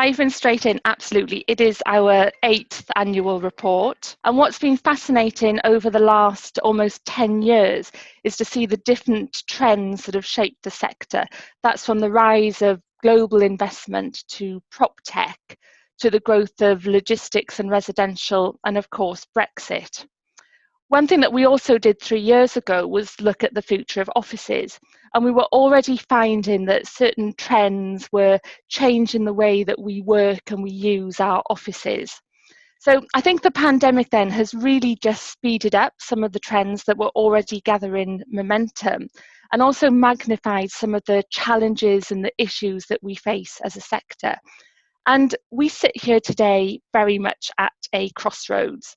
Diving straight in, absolutely. It is our 8th annual report. And what's been fascinating over the last almost 10 years is to see the different trends that have shaped the sector. That's from the rise of global investment to prop tech, to the growth of logistics and residential, and of course, Brexit. One thing that we also did 3 years ago was look at the future of offices, and we were already finding that certain trends were changing the way that we work and we use our offices. So I think the pandemic then has really just speeded up some of the trends that were already gathering momentum, and also magnified some of the challenges and the issues that we face as a sector. And we sit here today very much at a crossroads.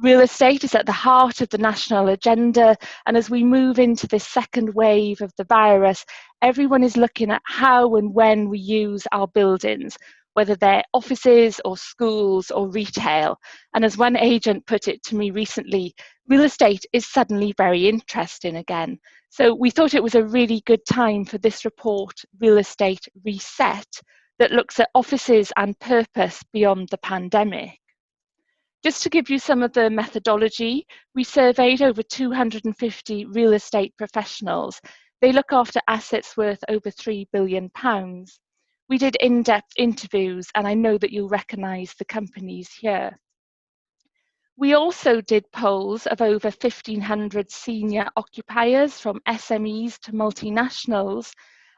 Real estate is at the heart of the national agenda, and as we move into this second wave of the virus, everyone is looking at how and when we use our buildings, whether they're offices or schools or retail. And as one agent put it to me recently, real estate is suddenly very interesting again. So we thought it was a really good time for this report, Real Estate Reset, that looks at offices and purpose beyond the pandemic. Just to give you some of the methodology, we surveyed over 250 real estate professionals. They look after assets worth over £3 billion. We did in-depth interviews, and I know that you'll recognise the companies here. We also did polls of over 1,500 senior occupiers, from SMEs to multinationals,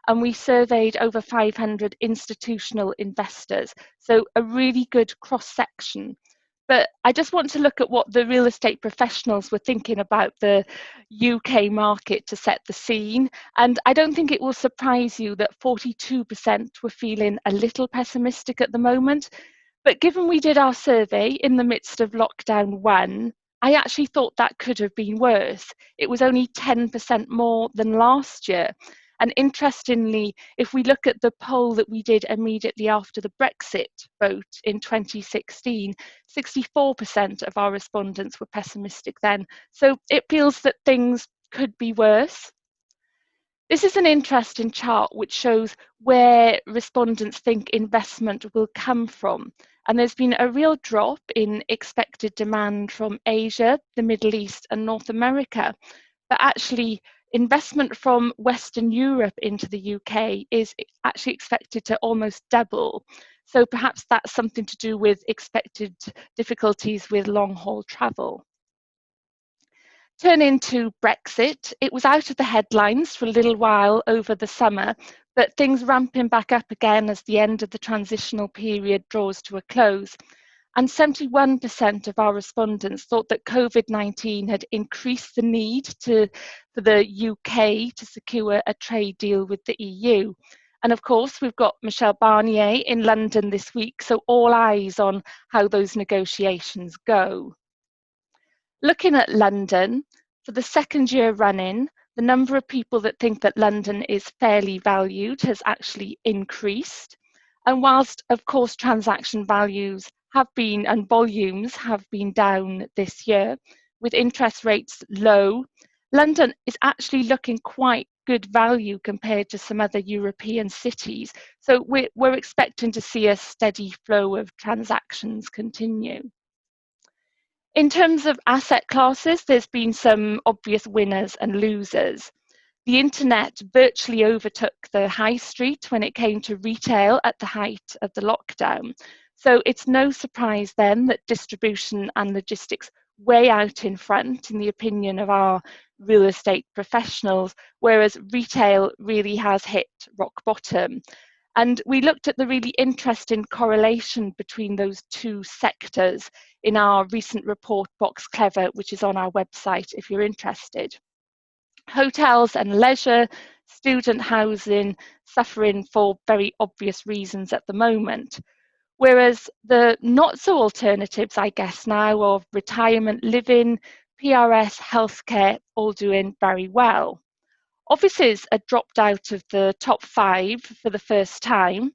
and we surveyed over 500 institutional investors, so a really good cross-section. But I just want to look at what the real estate professionals were thinking about the UK market to set the scene. And I don't think it will surprise you that 42% were feeling a little pessimistic at the moment. But given we did our survey in the midst of lockdown 1, I actually thought that could have been worse. It was only 10% more than last year. And interestingly, if we look at the poll that we did immediately after the Brexit vote in 2016, 64% of our respondents were pessimistic then. So it feels that things could be worse. This is an interesting chart which shows where respondents think investment will come from. And there's been a real drop in expected demand from Asia, the Middle East, and North America. But actually, investment from Western Europe into the UK is actually expected to almost double. So perhaps that's something to do with expected difficulties with long-haul travel. Turning to Brexit, it was out of the headlines for a little while over the summer, but things ramping back up again as the end of the transitional period draws to a close. And 71% of our respondents thought that COVID-19 had increased the need for the UK to secure a trade deal with the EU. And of course, we've got Michel Barnier in London this week, so all eyes on how those negotiations go. Looking at London, for the second year running, the number of people that think that London is fairly valued has actually increased. And whilst, of course, transaction values have been and volumes have been down this year, with interest rates low, London is actually looking quite good value compared to some other European cities. So we're expecting to see a steady flow of transactions continue. In terms of asset classes, there's been some obvious winners and losers. The internet virtually overtook the high street when it came to retail at the height of the lockdown. So it's no surprise then that distribution and logistics way out in front, in the opinion of our real estate professionals, whereas retail really has hit rock bottom. And we looked at the really interesting correlation between those two sectors in our recent report, Box Clever, which is on our website if you're interested. Hotels and leisure, student housing, suffering for very obvious reasons at the moment. Whereas the not so alternatives, I guess now, of retirement living, PRS, healthcare, all doing very well. Offices are dropped out of the top 5 for the first time.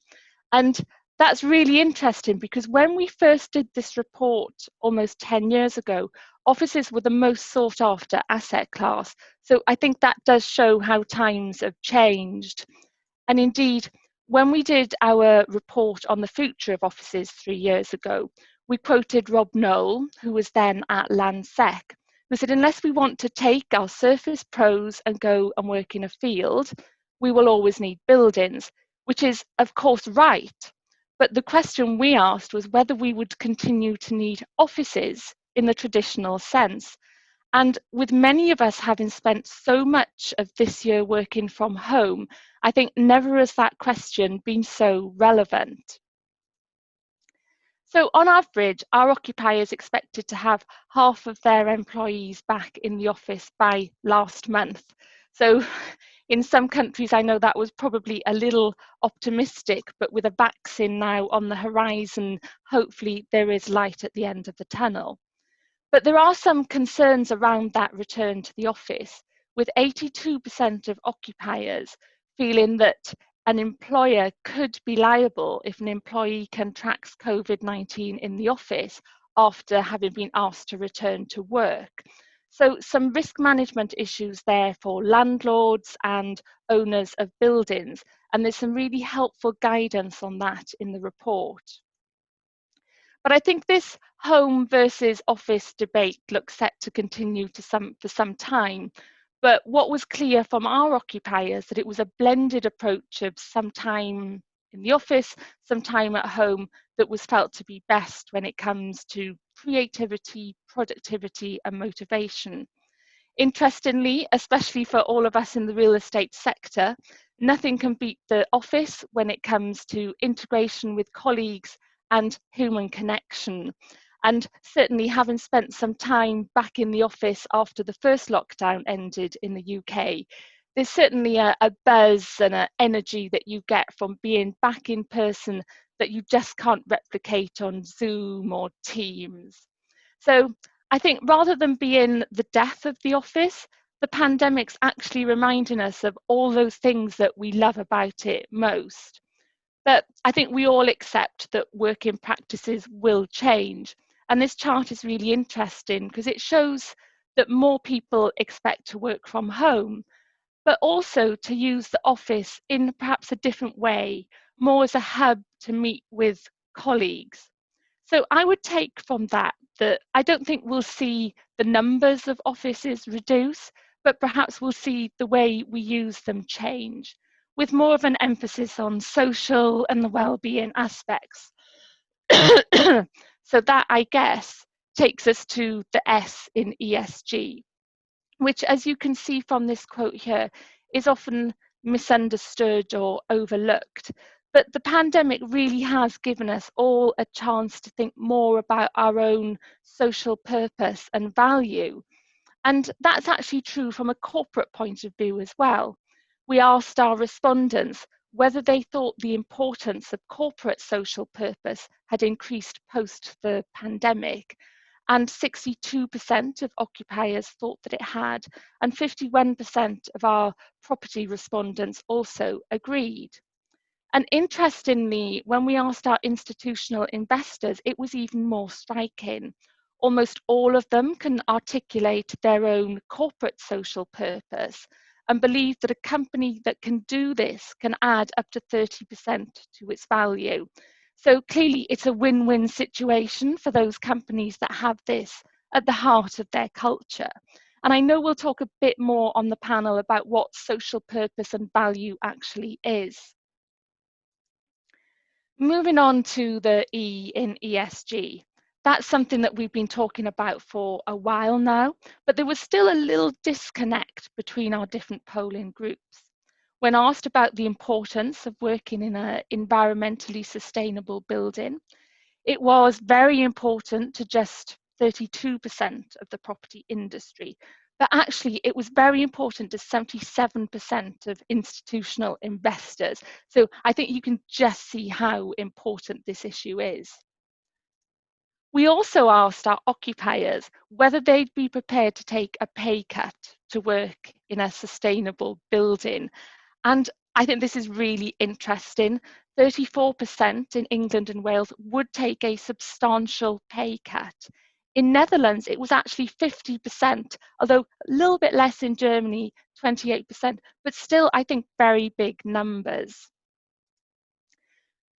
And that's really interesting because when we first did this report almost 10 years ago, offices were the most sought after asset class. So I think that does show how times have changed. And indeed, When we did our report on the future of offices 3 years ago, we quoted Rob Noel, who was then at Landsec, who said, unless we want to take our Surface Pros and go and work in a field, we will always need buildings, which is, of course, right. But the question we asked was whether we would continue to need offices in the traditional sense. And with many of us having spent so much of this year working from home, I think never has that question been so relevant. So on average, our occupiers expected to have half of their employees back in the office by last month. So in some countries, I know that was probably a little optimistic, but with a vaccine now on the horizon, hopefully there is light at the end of the tunnel. But there are some concerns around that return to the office, with 82% of occupiers feeling that an employer could be liable if an employee contracts COVID-19 in the office after having been asked to return to work. So some risk management issues there for landlords and owners of buildings, and there's some really helpful guidance on that in the report. But I think this home versus office debate looks set to continue for some time. But what was clear from our occupiers that it was a blended approach of some time in the office, some time at home that was felt to be best when it comes to creativity, productivity and motivation. Interestingly, especially for all of us in the real estate sector, nothing can beat the office when it comes to integration with colleagues and human connection. And certainly having spent some time back in the office after the first lockdown ended in the UK, there's certainly a buzz and an energy that you get from being back in person that you just can't replicate on Zoom or Teams. So I think rather than being the death of the office, the pandemic's actually reminding us of all those things that we love about it most. But I think we all accept that working practices will change. And this chart is really interesting because it shows that more people expect to work from home, but also to use the office in perhaps a different way, more as a hub to meet with colleagues. So I would take from that that I don't think we'll see the numbers of offices reduce, but perhaps we'll see the way we use them change, with more of an emphasis on social and the well-being aspects. So that, I guess, takes us to the S in ESG, which, as you can see from this quote here, is often misunderstood or overlooked. But the pandemic really has given us all a chance to think more about our own social purpose and value. And that's actually true from a corporate point of view as well. We asked our respondents whether they thought the importance of corporate social purpose had increased post the pandemic. And 62% of occupiers thought that it had, and 51% of our property respondents also agreed. And interestingly, when we asked our institutional investors, it was even more striking. Almost all of them can articulate their own corporate social purpose and believe that a company that can do this can add up to 30% to its value. So clearly it's a win-win situation for those companies that have this at the heart of their culture. And I know we'll talk a bit more on the panel about what social purpose and value actually is. Moving on to the E in ESG. That's something that we've been talking about for a while now, but there was still a little disconnect between our different polling groups. When asked about the importance of working in an environmentally sustainable building, it was very important to just 32% of the property industry, but actually it was very important to 77% of institutional investors. So I think you can just see how important this issue is. We also asked our occupiers whether they'd be prepared to take a pay cut to work in a sustainable building. And I think this is really interesting. 34% in England and Wales would take a substantial pay cut. In Netherlands, it was actually 50%, although a little bit less in Germany, 28%, but still, I think, very big numbers.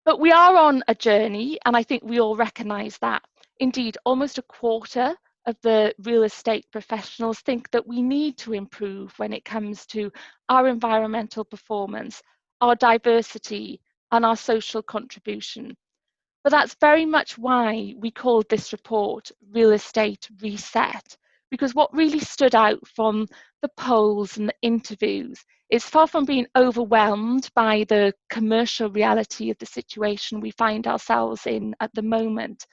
But we are on a journey, and I think we all recognise that. Indeed, almost a quarter of the real estate professionals think that we need to improve when it comes to our environmental performance, our diversity, and our social contribution. But that's very much why we called this report Real Estate Reset, because what really stood out from the polls and the interviews is, far from being overwhelmed by the commercial reality of the situation we find ourselves in at the moment,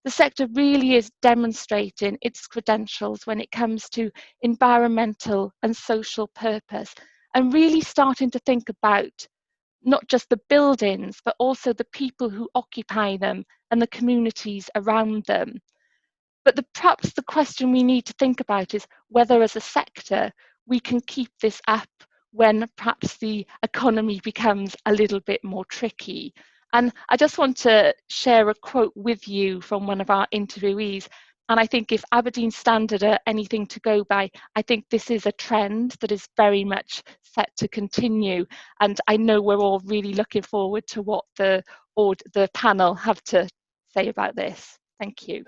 the sector really is demonstrating its credentials when it comes to environmental and social purpose, and really starting to think about not just the buildings, but also the people who occupy them and the communities around them. But perhaps the question we need to think about is whether, as a sector, we can keep this up when perhaps the economy becomes a little bit more tricky. And I just want to share a quote with you from one of our interviewees. And I think if Aberdeen Standard are anything to go by, I think this is a trend that is very much set to continue. And I know we're all really looking forward to what the panel have to say about this. Thank you.